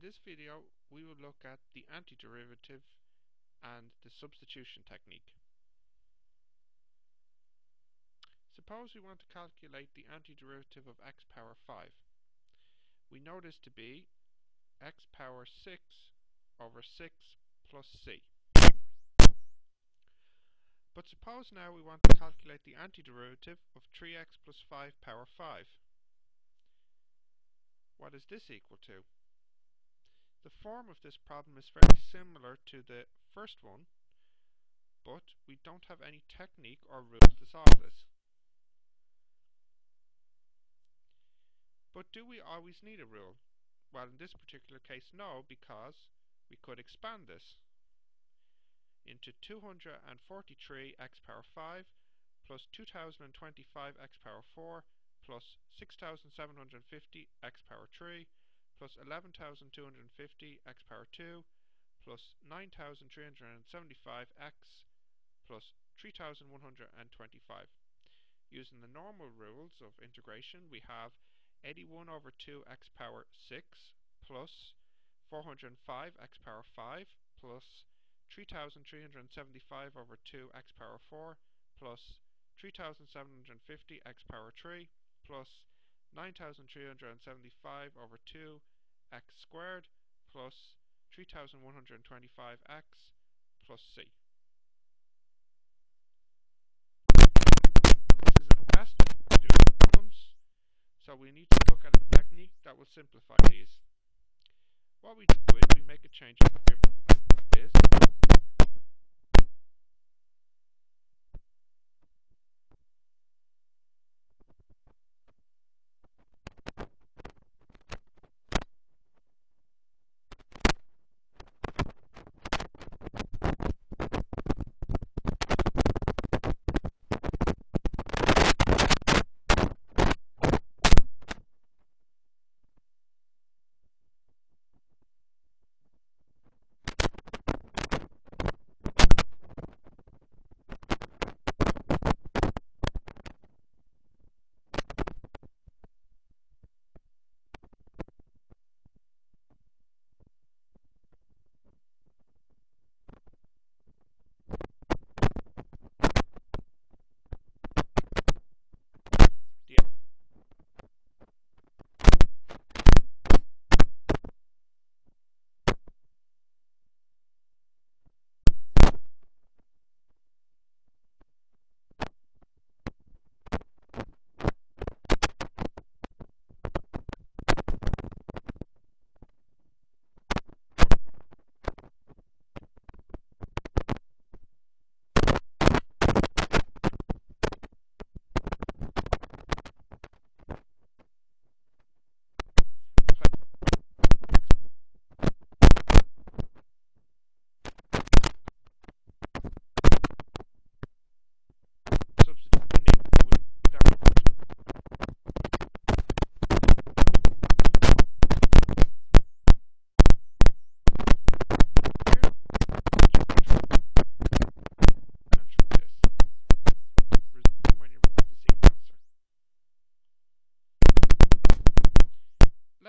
this video, we will look at the antiderivative and the substitution technique. Suppose we want to calculate the antiderivative of x power 5. We know this to be x power 6 over 6 plus c. But suppose now we want to calculate the antiderivative of 3x plus 5 power 5. What is this equal to? The form of this problem is very similar to the first one, but we don't have any technique or rules to solve this. But do we always need a rule? Well, in this particular case, no, because we could expand this into 243x power 5 plus 2025 x power 4 plus 6750 x power 3 plus 11,250 x power 2 plus 9,375 x plus 3,125. Using the normal rules of integration, we have 81 over 2 x power 6 plus 405 x power 5 plus 3,375 over 2 x power 4 plus 3,750 x power 3 plus 9,375 over 2 x squared plus 3,125 x plus c. This is a test to do problems, so we need to look at a technique that will simplify these. What we do is we make a change of variable. Is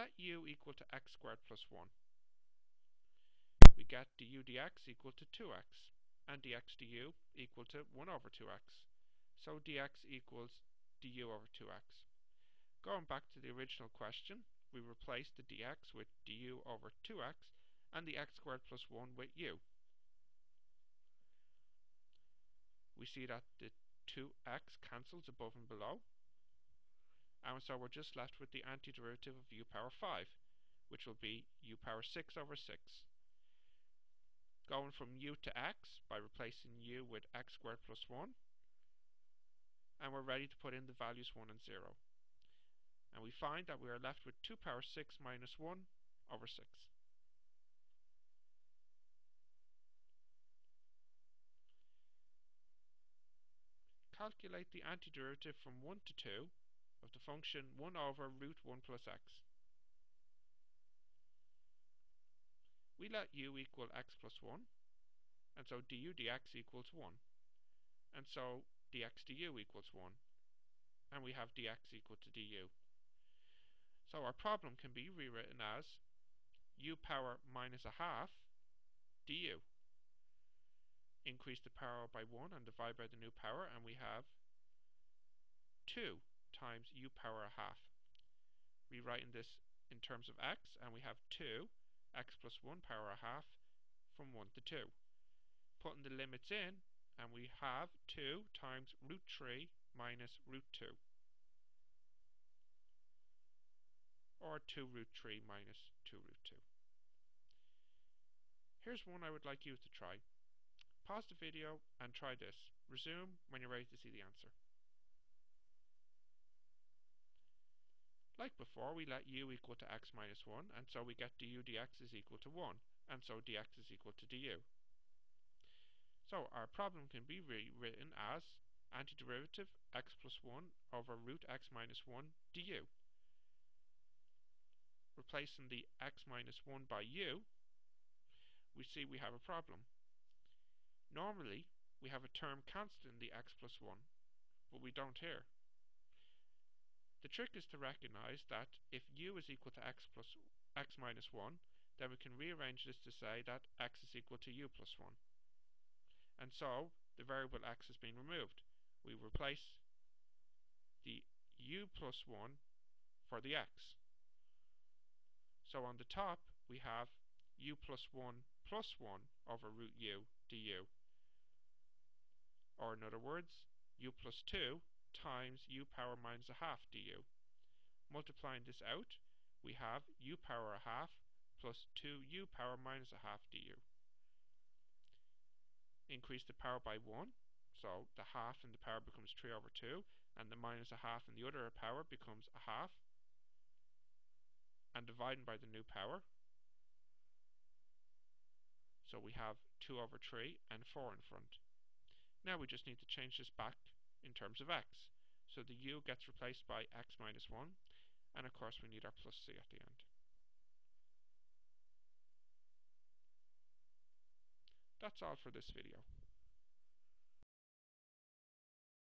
let u equal to x squared plus 1. We get du dx equal to 2x, and dx du equal to 1 over 2x. So dx equals du over 2x. Going back to the original question, we replace the dx with du over 2x, and the x squared plus 1 with u. We see that the 2x cancels above and below, and so we're just left with the antiderivative of u power 5, which will be u power 6 over 6. Going from u to x by replacing u with x squared plus 1, and we're ready to put in the values 1 and 0. And we find that we are left with 2 power 6 minus 1 over 6. Calculate the antiderivative from 1 to 2 of the function 1 over root 1 plus x. We let u equal x plus 1, and so du dx equals 1, and so dx du equals 1, and we have dx equal to du. So our problem can be rewritten as u power minus a half du. Increase the power by 1 and divide by the new power, and we have 2 times u power a half. Rewriting this in terms of x, and we have 2 x plus 1 power a half from 1 to 2. Putting the limits in, and we have 2 times root 3 minus root 2, or 2 root 3 minus 2 root 2. Here's one I would like you to try. Pause the video and try this. Resume when you're ready to see the answer. Like before, we let u equal to x minus 1, and so we get du dx is equal to 1, and so dx is equal to du. So our problem can be rewritten as antiderivative x plus 1 over root x minus 1 du. Replacing the x minus 1 by u, we see we have a problem. Normally, we have a term cancelling the x plus 1, but we don't here. The trick is to recognize that if u is equal to x minus 1, then we can rearrange this to say that x is equal to u plus 1. And so, the variable x has been removed. We replace the u plus 1 for the x. So on the top, we have u plus 1 over root u du. Or in other words, u plus 2 times u power minus a half du. Multiplying this out, we have u power a half plus 2u power minus a half du. Increase the power by 1, so the half in the power becomes 3 over 2, and the minus a half in the other power becomes a half, and dividing by the new power, so we have 2 over 3 and 4 in front. Now we just need to change this back in terms of x. So the u gets replaced by x minus 1, and of course we need our plus c at the end. That's all for this video.